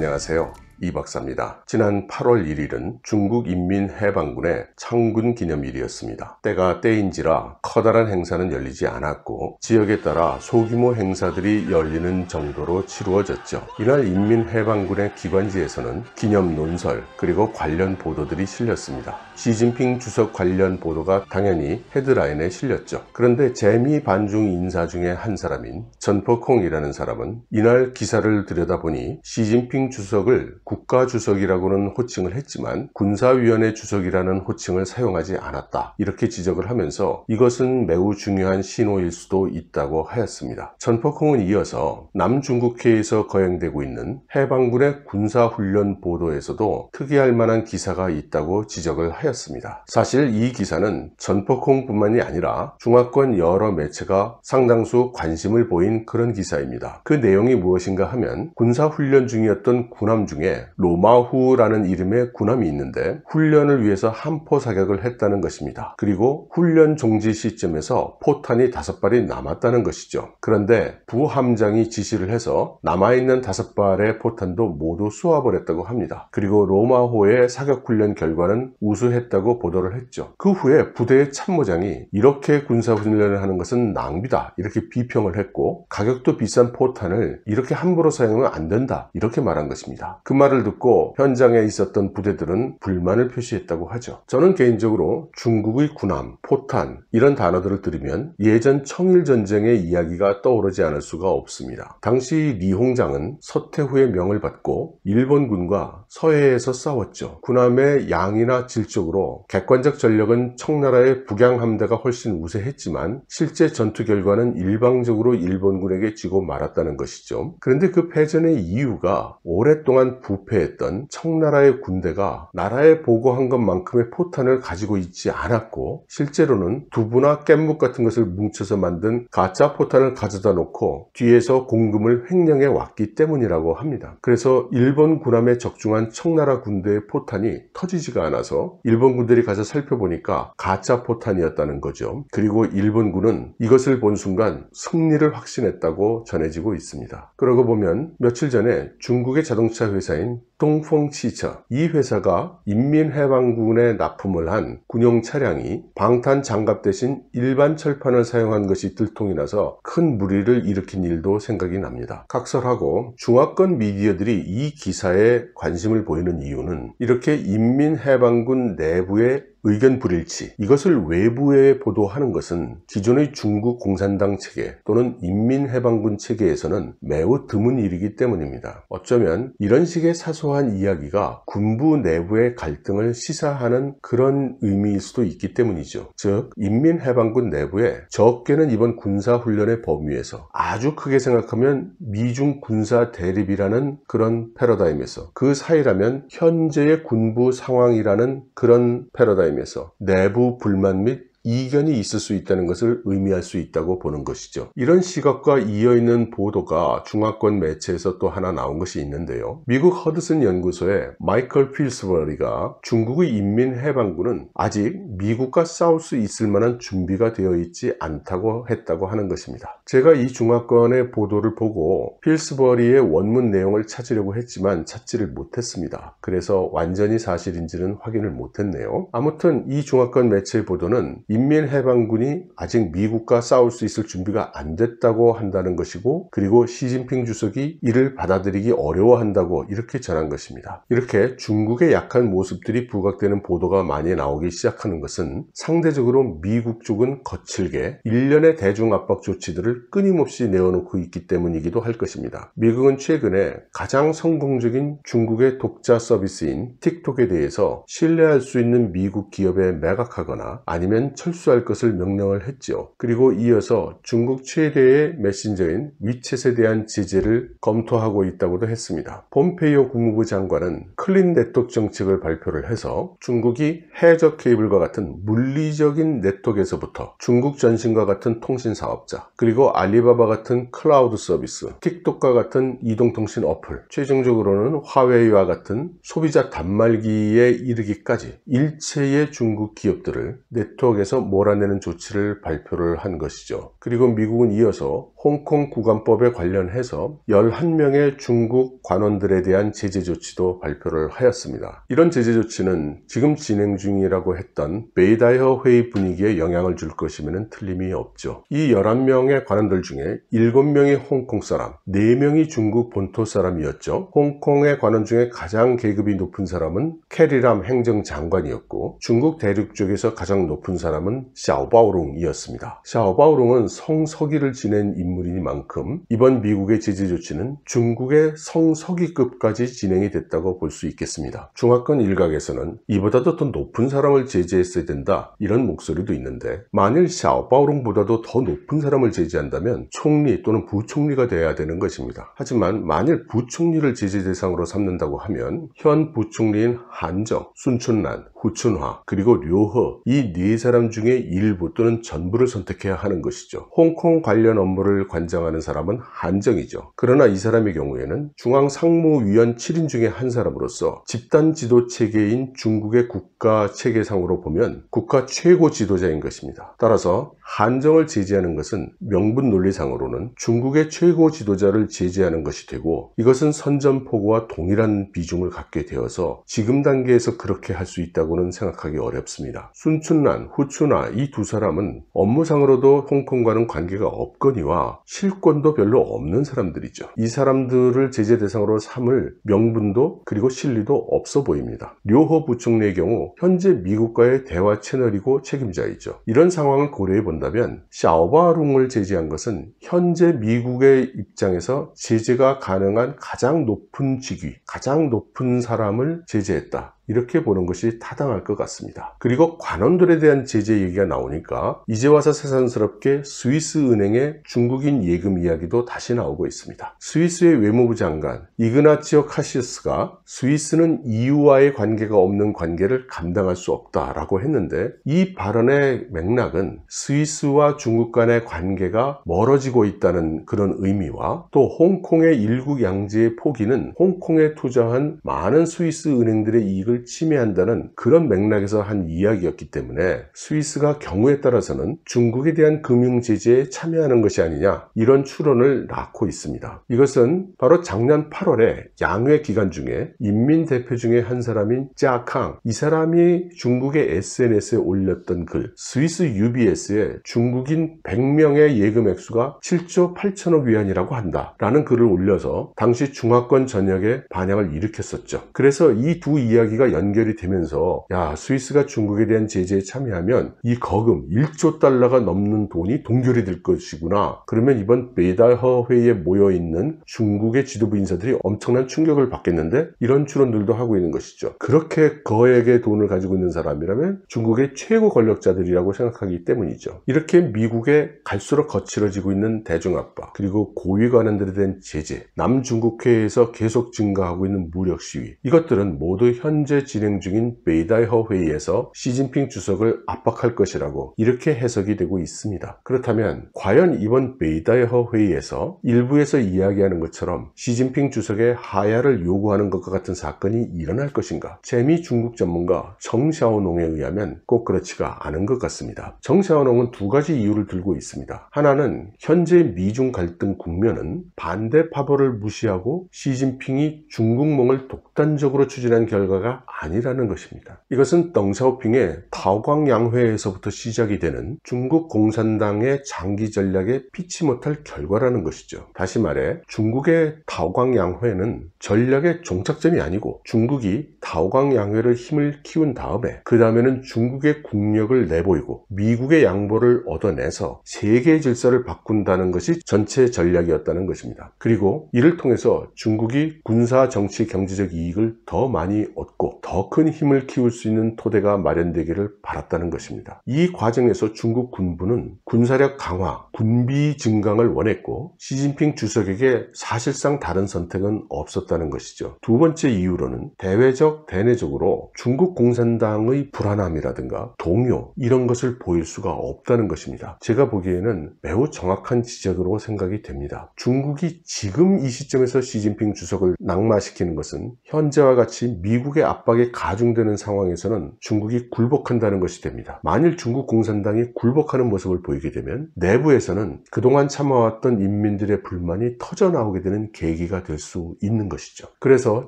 안녕하세요. 이 박사입니다. 지난 8월 1일은 중국 인민해방군의 창군 기념일이었습니다. 때가 때인지라 커다란 행사는 열리지 않았고 지역에 따라 소규모 행사들이 열리는 정도로 치루어졌죠. 이날 인민해방군의 기관지에서는 기념 논설 그리고 관련 보도들이 실렸습니다. 시진핑 주석 관련 보도가 당연히 헤드라인에 실렸죠. 그런데 재미 반중 인사 중에 한 사람인 전퍼콩이라는 사람은 이날 기사를 들여다보니 시진핑 주석을 국가주석이라고는 호칭을 했지만 군사위원회 주석이라는 호칭을 사용하지 않았다, 이렇게 지적을 하면서 이것은 매우 중요한 신호일 수도 있다고 하였습니다. 전퍼콩은 이어서 남중국해에서 거행되고 있는 해방군의 군사훈련 보도에서도 특이할 만한 기사가 있다고 지적을 하였습니다. 사실 이 기사는 전퍼콩 뿐만이 아니라 중화권 여러 매체가 상당수 관심을 보인 그런 기사입니다. 그 내용이 무엇인가 하면 군사훈련 중이었던 군함 중에 로마후라는 이름의 군함이 있는데 훈련을 위해서 함포 사격을 했다는 것입니다. 그리고 훈련 종지 시점에서 포탄이 5발이 남았다는 것이죠. 그런데 부함장이 지시를 해서 남아있는 5발의 포탄도 모두 쏘아버렸다고 합니다. 그리고 로마호의 사격훈련 결과는 우수했다고 보도를 했죠. 그 후에 부대의 참모장이 이렇게 군사훈련을 하는 것은 낭비다, 이렇게 비평을 했고 가격도 비싼 포탄을 이렇게 함부로 사용하면 안 된다, 이렇게 말한 것입니다. 그 말을 듣고 현장에 있었던 부대들은 불만을 표시했다고 하죠. 저는 개인적으로 중국의 군함, 포탄 이런 단어들을 들으면 예전 청일전쟁의 이야기가 떠오르지 않을 수가 없습니다. 당시 리홍장은 서태후의 명을 받고 일본군과 서해에서 싸웠죠. 군함의 양이나 질적으로 객관적 전력은 청나라의 북양함대가 훨씬 우세했지만 실제 전투 결과는 일방적으로 일본군에게 지고 말았다는 것이죠. 그런데 그 패전의 이유가 오랫동안 부패했던 청나라의 군대가 나라에 보고한 것만큼의 포탄을 가지고 있지 않았고 실제로는 두부나 깻묵 같은 것을 뭉쳐서 만든 가짜 포탄을 가져다 놓고 뒤에서 공금을 횡령해 왔기 때문이라고 합니다. 그래서 일본 군함에 적중한 청나라 군대의 포탄이 터지지가 않아서 일본 군들이 가서 살펴보니까 가짜 포탄이었다는 거죠. 그리고 일본군은 이것을 본 순간 승리를 확신했다고 전해지고 있습니다. 그러고 보면 며칠 전에 중국의 자동차 회사인 동펑치처, 이 회사가 인민해방군에 납품을 한 군용 차량이 방탄 장갑 대신 일반 철판을 사용한 것이 들통이 나서 큰 물의를 일으킨 일도 생각이 납니다. 각설하고 중화권 미디어들이 이 기사에 관심을 보이는 이유는 이렇게 인민해방군 내부의 의견 불일치, 이것을 외부에 보도하는 것은 기존의 중국 공산당 체계 또는 인민해방군 체계에서는 매우 드문 일이기 때문입니다. 어쩌면 이런 식의 사소한 이야기가 군부 내부의 갈등을 시사하는 그런 의미일 수도 있기 때문이죠. 즉 인민해방군 내부에 적게는 이번 군사훈련의 범위에서, 아주 크게 생각하면 미중 군사 대립이라는 그런 패러다임에서, 그 사이라면 현재의 군부 상황이라는 그런 패러다임 에서 내부 불만 및 이견이 있을 수 있다는 것을 의미할 수 있다고 보는 것이죠. 이런 시각과 이어있는 보도가 중화권 매체에서 또 하나 나온 것이 있는데요. 미국 허드슨 연구소의 마이클 필스버리가 중국의 인민해방군은 아직 미국과 싸울 수 있을 만한 준비가 되어 있지 않다고 했다고 하는 것입니다. 제가 이 중화권의 보도를 보고 필스버리의 원문 내용을 찾으려고 했지만 찾지를 못했습니다. 그래서 완전히 사실인지는 확인을 못했네요. 아무튼 이 중화권 매체의 보도는 인민해방군이 아직 미국과 싸울 수 있을 준비가 안 됐다고 한다는 것이고, 그리고 시진핑 주석이 이를 받아들이기 어려워한다고 이렇게 전한 것입니다. 이렇게 중국의 약한 모습들이 부각되는 보도가 많이 나오기 시작하는 것은 상대적으로 미국 쪽은 거칠게 일련의 대중압박 조치들을 끊임없이 내어놓고 있기 때문이기도 할 것입니다. 미국은 최근에 가장 성공적인 중국의 독자 서비스인 틱톡에 대해서 신뢰할 수 있는 미국 기업에 매각하거나 아니면 철수할 것을 명령을 했죠. 그리고 이어서 중국 최대의 메신저인 위챗에 대한 제재를 검토하고 있다고도 했습니다. 폼페이오 국무부 장관은 클린 네트워크 정책을 발표를 해서 중국이 해저 케이블과 같은 물리적인 네트워크에서부터 중국 전신과 같은 통신 사업자, 그리고 알리바바 같은 클라우드 서비스, 틱톡과 같은 이동통신 어플, 최종적으로는 화웨이와 같은 소비자 단말기에 이르기까지 일체의 중국 기업들을 네트워크에서 대해서 몰아내는 조치를 발표를 한 것이죠. 그리고 미국은 이어서 홍콩 구간법에 관련해서 11명의 중국 관원들에 대한 제재 조치도 발표를 하였습니다. 이런 제재 조치는 지금 진행 중이라고 했던 베이다이허 회의 분위기에 영향을 줄 것이면 틀림이 없죠. 이 11명의 관원들 중에 7명이 홍콩 사람, 4명이 중국 본토 사람이었죠. 홍콩의 관원 중에 가장 계급이 높은 사람은 캐리람 행정장관이었고, 중국 대륙 쪽에서 가장 높은 사람은 샤오바오룽이었습니다. 샤오바오룽은 성서기를 지낸 인물이니만큼 이번 미국의 제재 조치는 중국의 성서기급까지 진행이 됐다고 볼 수 있겠습니다. 중화권 일각에서는 이보다도 더 높은 사람을 제재했어야 된다, 이런 목소리도 있는데, 만일 샤오바오룽보다도 더 높은 사람을 제재한다면 총리 또는 부총리가 돼야 되는 것입니다. 하지만 만일 부총리를 제재 대상으로 삼는다고 하면 현 부총리인 한정, 순춘란, 후춘화, 그리고 료허, 이 4사람 중에 일부 또는 전부를 선택해야 하는 것이죠. 홍콩 관련 업무를 관장하는 사람은 한정이죠. 그러나 이 사람의 경우에는 중앙상무위원 7인 중에 한 사람으로서 집단 지도 체계인 중국의 국가 체계상으로 보면 국가 최고 지도자인 것입니다. 따라서 한정을 제재하는 것은 명분 논리상으로는 중국의 최고 지도자를 제재하는 것이 되고, 이것은 선전포고와 동일한 비중을 갖게 되어서 지금 단계에서 그렇게 할 수 있다고는 생각하기 어렵습니다. 순춘란, 후춘화, 이 2사람은 업무상으로도 홍콩과는 관계가 없거니와 실권도 별로 없는 사람들이죠. 이 사람들을 제재 대상으로 삼을 명분도 그리고 실리도 없어 보입니다. 료허 부총리의 경우 현재 미국과의 대화 채널이고 책임자이죠. 이런 상황을 고려해 본다면 샤오바오룽을 제재한 것은 현재 미국의 입장에서 제재가 가능한 가장 높은 직위, 가장 높은 사람을 제재했다, 이렇게 보는 것이 타당할 것 같습니다. 그리고 관원들에 대한 제재 얘기가 나오니까 이제 와서 새삼스럽게 스위스 은행의 중국인 예금 이야기도 다시 나오고 있습니다. 스위스의 외무부 장관 이그나치오 카시스가 스위스는 EU와의 관계가 없는 관계를 감당할 수 없다라고 했는데, 이 발언의 맥락은 스위스와 중국 간의 관계가 멀어지고 있다는 그런 의미와, 또 홍콩의 일국 양제의 포기는 홍콩에 투자한 많은 스위스 은행들의 이익을 침해한다는 그런 맥락에서 한 이야기였기 때문에 스위스가 경우에 따라서는 중국에 대한 금융 제재에 참여하는 것이 아니냐, 이런 추론을 낳고 있습니다. 이것은 바로 작년 8월에 양회 기간 중에 인민 대표 중에 한 사람인 짜캉, 이 사람이 중국의 SNS에 올렸던 글, 스위스 UBS에 중국인 100명의 예금 액수가 7조 8천억 위안이라고 한다 라는 글을 올려서 당시 중화권 전역에 반향을 일으켰었죠. 그래서 이 두 이야기가 연결이 되면서, 야, 스위스가 중국에 대한 제재에 참여하면 이 거금 1조 달러가 넘는 돈이 동결이 될 것이구나, 그러면 이번 베이다이허 회의에 모여있는 중국의 지도부 인사들이 엄청난 충격을 받겠는데, 이런 추론들도 하고 있는 것이죠. 그렇게 거액의 돈을 가지고 있는 사람이라면 중국의 최고 권력자들이라고 생각하기 때문이죠. 이렇게 미국에 갈수록 거칠어지고 있는 대중압박, 그리고 고위 관원들에 대한 제재, 남중국해에서 계속 증가하고 있는 무력 시위, 이것들은 모두 현재 진행 중인 베이다이허 회의에서 시진핑 주석을 압박할 것이라고 이렇게 해석이 되고 있습니다. 그렇다면 과연 이번 베이다이허 회의에서 일부에서 이야기하는 것처럼 시진핑 주석의 하야를 요구하는 것과 같은 사건이 일어날 것인가? 재미 중국 전문가 정샤오농에 의하면 꼭 그렇지가 않은 것 같습니다. 정샤오농은 2가지 이유를 들고 있습니다. 하나는 현재 미중 갈등 국면은 반대 파벌을 무시하고 시진핑이 중국몽을 독단적으로 추진한 결과가 아니라는 것입니다. 이것은 덩샤오핑의 타오광양회에서부터 시작이 되는 중국 공산당의 장기 전략에 피치 못할 결과라는 것이죠. 다시 말해 중국의 타오광양회는 전략의 종착점이 아니고, 중국이 타오광양회를 힘을 키운 다음에 그 다음에는 중국의 국력을 내보이고 미국의 양보를 얻어내서 세계 질서를 바꾼다는 것이 전체 전략이었다는 것입니다. 그리고 이를 통해서 중국이 군사, 정치, 경제적 이익을 더 많이 얻고 더 큰 힘을 키울 수 있는 토대가 마련되기를 바랐다는 것입니다. 이 과정에서 중국 군부는 군사력 강화, 군비 증강을 원했고, 시진핑 주석에게 사실상 다른 선택은 없었다는 것이죠. 2번째 이유로는 대외적, 대내적으로 중국 공산당의 불안함이라든가 동요, 이런 것을 보일 수가 없다는 것입니다. 제가 보기에는 매우 정확한 지적으로 생각이 됩니다. 중국이 지금 이 시점에서 시진핑 주석을 낙마시키는 것은 현재와 같이 미국의 압박이 가중되는 상황에서는 중국이 굴복한다는 것이 됩니다. 만일 중국 공산당이 굴복하는 모습을 보이게 되면 내부에서는 그동안 참아왔던 인민들의 불만이 터져나오게 되는 계기가 될 수 있는 것이죠. 그래서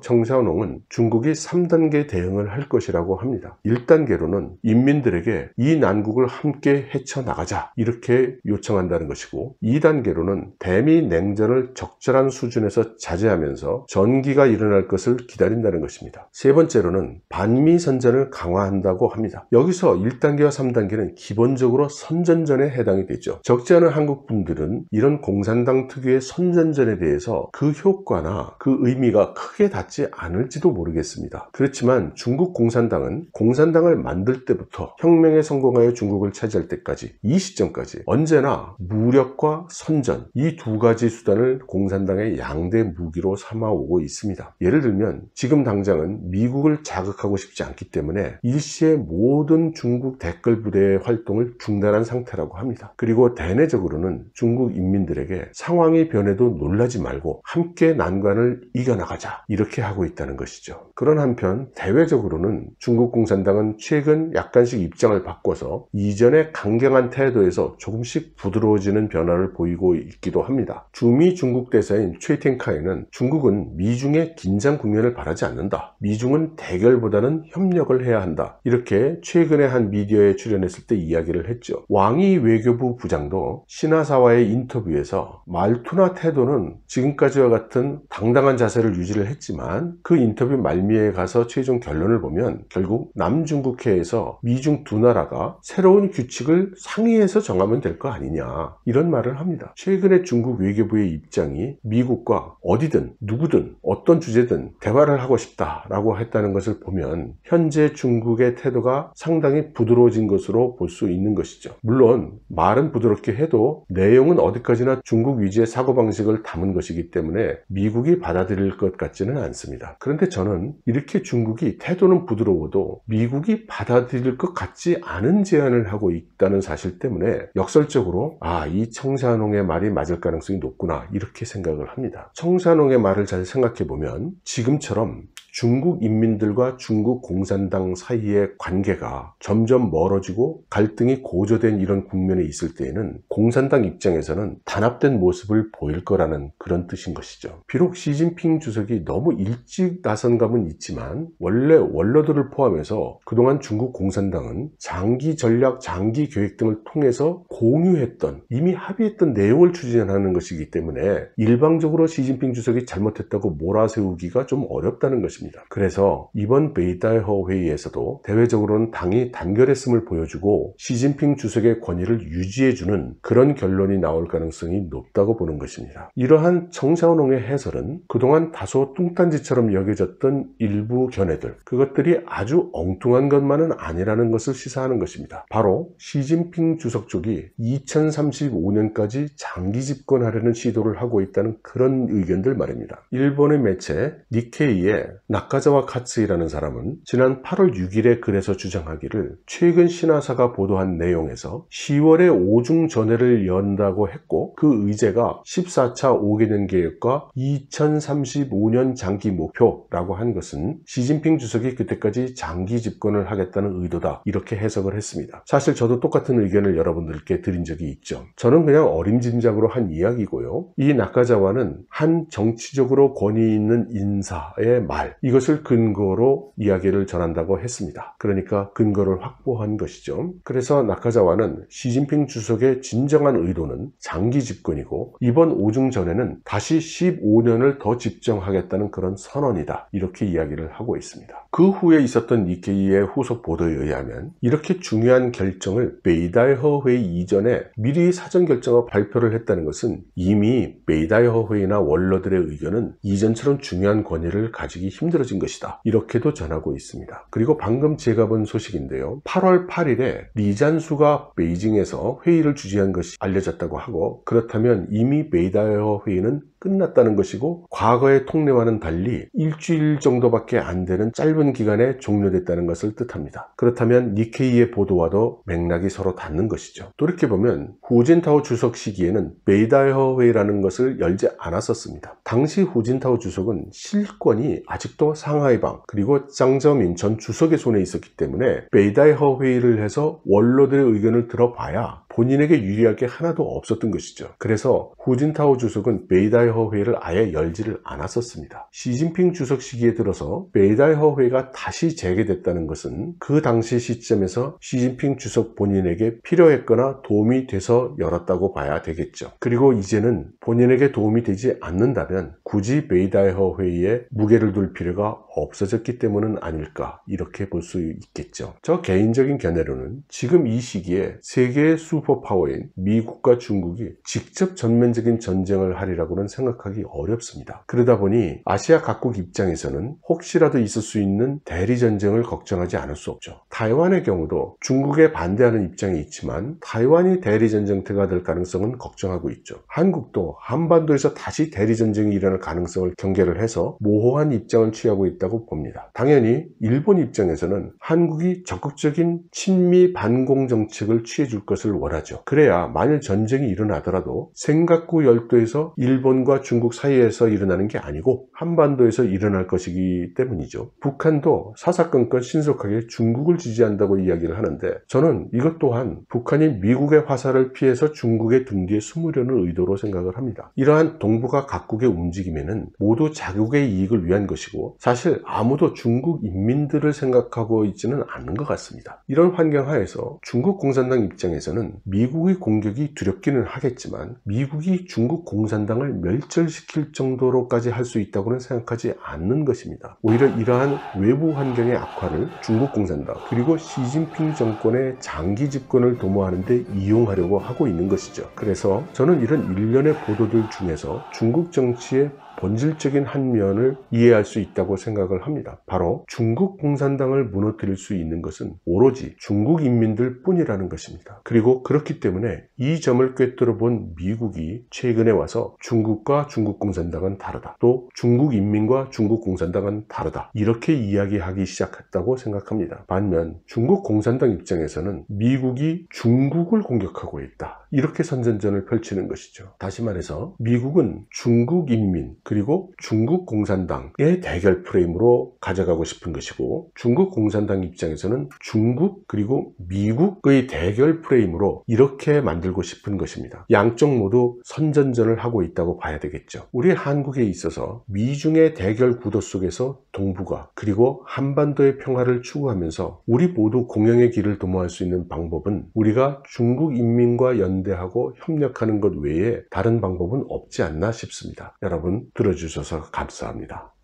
정샤오농은 중국이 3단계 대응을 할 것이라고 합니다. 1단계로는 인민들에게 이 난국을 함께 헤쳐나가자 이렇게 요청한다는 것이고, 2단계로는 대미 냉전을 적절한 수준에서 자제하면서 전기가 일어날 것을 기다린다는 것입니다. 세 번째로는 반미 선전을 강화한다고 합니다. 여기서 1단계와 3단계는 기본적으로 선전전에 해당이 되죠. 적지 않은 한국 분들은 이런 공산당 특유의 선전전에 대해서 그 효과나 그 의미가 크게 닿지 않을지도 모르겠습니다. 그렇지만 중국 공산당은 공산당을 만들 때부터 혁명에 성공하여 중국을 차지할 때까지, 이 시점까지 언제나 무력과 선전, 이 두 가지 수단을 공산당의 양대 무기로 삼아오고 있습니다. 예를 들면 지금 당장은 미국을 자극하고 싶지 않기 때문에 일시에 모든 중국 댓글 부대의 활동을 중단한 상태라고 합니다. 그리고 대내적으로는 중국 인민들에게 상황이 변해도 놀라지 말고 함께 난관을 이겨나가자 이렇게 하고 있다는 것이죠. 그런 한편 대외적으로는 중국 공산당은 최근 약간씩 입장을 바꿔서 이전의 강경한 태도에서 조금씩 부드러워지는 변화를 보이고 있기도 합니다. 주미 중국 대사인 최팅카이는 중국은 미중의 긴장 국면을 바라지 않는다, 미중은 대결보다는 협력을 해야 한다, 이렇게 최근에 한 미디어에 출연했을 때 이야기를 했죠. 왕이 외교부 부장도 신하사와의 인터뷰에서 말투나 태도는 지금까지와 같은 당당한 자세를 유지를 했지만 그 인터뷰 말미에 가서 최종 결론을 보면 결국 남중국해에서 미중 두 나라가 새로운 규칙을 상의해서 정하면 될 거 아니냐, 이런 말을 합니다. 최근에 중국 외교부의 입장이 미국과 어디든 누구든 어떤 주제든 대화를 하고 싶다라고 했다는 것을 보면 현재 중국의 태도가 상당히 부드러워진 것으로 볼 수 있는 것이죠. 물론 말은 부드럽게 해도 내용은 어디까지나 중국 위주의 사고방식을 담은 것이기 때문에 미국이 받아들일 것 같지는 않습니다. 그런데 저는 이렇게 중국이 태도는 부드러워도 미국이 받아들일 것 같지 않은 제안을 하고 있다는 사실 때문에 역설적으로 이 청샤농의 말이 맞을 가능성이 높구나, 이렇게 생각을 합니다. 청샤농의 말을 잘 생각해 보면 지금처럼 중국 인민들과 중국 공산당 사이의 관계가 점점 멀어지고 갈등이 고조된 이런 국면에 있을 때에는 공산당 입장에서는 단합된 모습을 보일 거라는 그런 뜻인 것이죠. 비록 시진핑 주석이 너무 일찍 나선 감은 있지만 원래 원로들을 포함해서 그동안 중국 공산당은 장기 전략, 장기 계획 등을 통해서 공유했던, 이미 합의했던 내용을 추진하는 것이기 때문에 일방적으로 시진핑 주석이 잘못했다고 몰아세우기가 좀 어렵다는 것입니다. 그래서 이번 베이다이허 회의에서도 대외적으로는 당이 단결했음을 보여주고 시진핑 주석의 권위를 유지해주는 그런 결론이 나올 가능성이 높다고 보는 것입니다. 이러한 청샤오농의 해설은 그동안 다소 뚱딴지처럼 여겨졌던 일부 견해들, 그것들이 아주 엉뚱한 것만은 아니라는 것을 시사하는 것입니다. 바로 시진핑 주석 쪽이 2035년까지 장기 집권하려는 시도를 하고 있다는 그런 의견들 말입니다. 일본의 매체 니케이의 나카자와 카츠이라는 사람은 지난 8월 6일에 글에서 주장하기를 최근 신화사가 보도한 내용에서 10월에 오중전회를 연다고 했고 그 의제가 14차 5개년 계획과 2035년 장기 목표라고 한 것은 시진핑 주석이 그때까지 장기 집권을 하겠다는 의도다, 이렇게 해석을 했습니다. 사실 저도 똑같은 의견을 여러분들께 드린 적이 있죠. 저는 그냥 어림짐작으로 한 이야기고요. 이 나카자와는 한 정치적으로 권위 있는 인사의 말, 이것을 근거로 이야기를 전한다고 했습니다. 그러니까 근거를 확보한 것이죠. 그래서 나카자와는 시진핑 주석의 진정한 의도는 장기 집권이고 이번 오중전에는 다시 15년을 더 집정하겠다는 그런 선언이다, 이렇게 이야기를 하고 있습니다. 그 후에 있었던 니케이의 후속 보도에 의하면 이렇게 중요한 결정을 베이다이허 회의 이전에 미리 사전 결정과 발표를 했다는 것은 이미 베이다이허 회의나 원로들의 의견은 이전처럼 중요한 권위를 가지기 힘들어진 것이다, 이렇게도 전하고 있습니다. 그리고 방금 제가 본 소식인데요, 8월 8일에 리잔수가 베이징에서 회의를 주재한 것이 알려졌다고 하고, 그렇다면 이미 베이다이허 회의는 끝났다는 것이고, 과거의 통례와는 달리 일주일 정도밖에 안 되는 짧은 기간에 종료됐다는 것을 뜻합니다. 그렇다면 니케이의 보도와도 맥락이 서로 닿는 것이죠. 돌이켜보면 후진타오 주석 시기에는 베이다이허 회의라는 것을 열지 않았었습니다. 당시 후진타오 주석은 실권이 아직도 상하이방 그리고 짱저민 전 주석의 손에 있었기 때문에 베이다이허 회의를 해서 원로들의 의견을 들어봐야 본인에게 유리할 게 하나도 없었던 것이죠. 그래서 후진타오 주석은 베이다이허 회의를 아예 열지를 않았었습니다. 시진핑 주석 시기에 들어서 베이다이허 회의가 다시 재개됐다는 것은 그 당시 시점에서 시진핑 주석 본인에게 필요했거나 도움이 돼서 열었다고 봐야 되겠죠. 그리고 이제는 본인에게 도움이 되지 않는다면 굳이 베이다이허 회의에 무게를 둘 필요가 없어졌기 때문은 아닐까, 이렇게 볼 수 있겠죠. 저 개인적인 견해로는 지금 이 시기에 세계의 슈퍼파워인 미국과 중국이 직접 전면적인 전쟁을 하리라고는 생각하기 어렵습니다. 그러다 보니 아시아 각국 입장에서는 혹시라도 있을 수 있는 대리전쟁을 걱정하지 않을 수 없죠. 타이완의 경우도 중국에 반대하는 입장이 있지만 타이완이 대리전쟁터가 될 가능성은 걱정하고 있죠. 한국도 한반도에서 다시 대리전쟁이 일어날 가능성을 경계를 해서 모호한 입장을 취하고 있다고 봅니다. 당연히 일본 입장에서는 한국이 적극적인 친미 반공 정책을 취해줄 것을 원하죠. 그래야 만일 전쟁이 일어나더라도 생각구 열도에서 일본과 중국 사이에서 일어나는 게 아니고 한반도에서 일어날 것이기 때문이죠. 북한도 사사건건 신속하게 중국을 지지한다고 이야기를 하는데, 저는 이것 또한 북한이 미국의 화살을 피해서 중국의 등 뒤에 숨으려는 의도로 생각을 합니다. 이러한 동북아 각국의 움직임에는 모두 자국의 이익을 위한 것이고, 사실 아무도 중국 인민들을 생각하고 있지는 않는 것 같습니다. 이런 환경 하에서 중국 공산당 입장에서는 미국의 공격이 두렵기는 하겠지만 미국이 중국 공산당을 멸절시킬 정도로까지 할 수 있다고는 생각하지 않는 것입니다. 오히려 이러한 외부 환경의 악화를 중국 공산당 그리고 시진핑 정권의 장기 집권을 도모하는 데 이용하려고 하고 있는 것이죠. 그래서 저는 이런 일련의 보도들 중에서 중국 정치의 본질적인 한 면을 이해할 수 있다고 생각을 합니다. 바로 중국 공산당을 무너뜨릴 수 있는 것은 오로지 중국 인민들 뿐이라는 것입니다. 그리고 그렇기 때문에 이 점을 꿰뚫어 본 미국이 최근에 와서 중국과 중국 공산당은 다르다, 또 중국 인민과 중국 공산당은 다르다, 이렇게 이야기하기 시작했다고 생각합니다. 반면 중국 공산당 입장에서는 미국이 중국을 공격하고 있다, 이렇게 선전전을 펼치는 것이죠. 다시 말해서 미국은 중국 인민 그리고 중국 공산당의 대결 프레임으로 가져가고 싶은 것이고, 중국 공산당 입장에서는 중국 그리고 미국의 대결 프레임으로 이렇게 만들고 싶은 것입니다. 양쪽 모두 선전전을 하고 있다고 봐야 되겠죠. 우리 한국에 있어서 미중의 대결 구도 속에서 동북아 그리고 한반도의 평화를 추구하면서 우리 모두 공영의 길을 도모할 수 있는 방법은 우리가 중국 인민과 연대하고 협력하는 것 외에 다른 방법은 없지 않나 싶습니다. 여러분 들어주셔서 감사합니다.